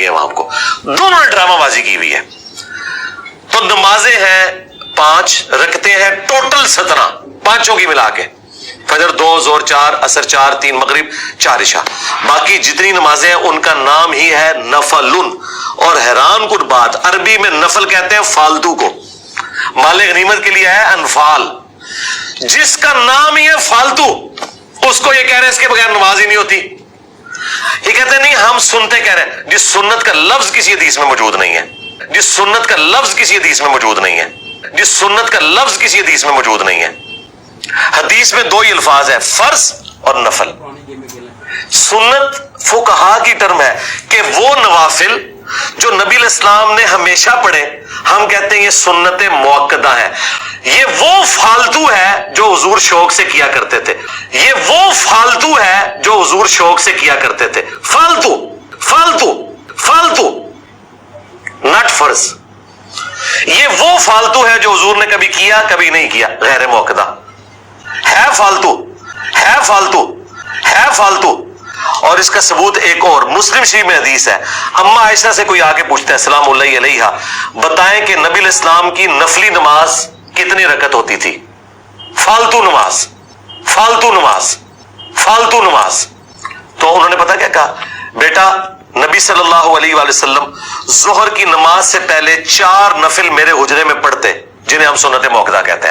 گئے وہاں کو، دونوں نے ڈرامہ بازی کی ہوئی ہے۔ تو نمازیں ہیں 5، رکھتے ہیں ٹوٹل 17 پانچوں کی ملا کے، فجر 2، ظہر 4، عصر 4، 3 مغرب، 4 عشاء، باقی جتنی نمازیں ہیں ان کا نام ہی ہے نفل۔ اور حیران کن بات، عربی میں نفل کہتے ہیں فالتو کو، مال غنیمت کے لیے ہے انفال، جس کا نام ہی ہے فالتو اس کو یہ کہہ رہے ہیں اس کے بغیر نماز ہی نہیں ہوتی۔ یہ کہتے ہیں نہیں ہم سنتے کہہ رہے ہیں، جس سنت کا لفظ کسی حدیث میں موجود نہیں ہے، جس سنت کا لفظ کسی حدیث میں موجود نہیں ہے، جس سنت کا لفظ کسی حدیث میں موجود نہیں ہے۔ حدیث میں 2 ہی الفاظ ہیں، فرض اور نفل۔ سنت فقہا کی ٹرم ہے کہ وہ نوافل جو نبی علیہ السلام نے ہمیشہ پڑھے، ہم کہتے ہیں یہ سنت مؤکدہ ہے۔ یہ وہ فالتو ہے جو حضور شوق سے کیا کرتے تھے، یہ وہ فالتو ہے جو حضور شوق سے کیا کرتے تھے، فالتو فالتو فالتو، ناٹ فرض۔ یہ وہ فالتو ہے جو حضور نے کبھی کیا کبھی نہیں کیا، غیر مؤکدہ ہے، فالتو ہے، فالتو ہے، فالتو۔ اور اس کا ثبوت ایک اور مسلم شریف میں حدیث ہے، اما عائشہ سے کوئی آگے پوچھتا ہے سلام اللہ علیہا، بتائیں کہ نبی علیہ السلام کی نفلی نماز کتنی رکعت ہوتی تھی؟ فالتو نماز، فالتو نماز، فالتو نماز۔ تو انہوں نے پتا کیا کہا، بیٹا نبی صلی اللہ علیہ وآلہ وسلم ظہر کی نماز سے پہلے 4 نفل میرے حجرے میں پڑھتے جنہیں ہم سنت موقدہ کہتے ہیں۔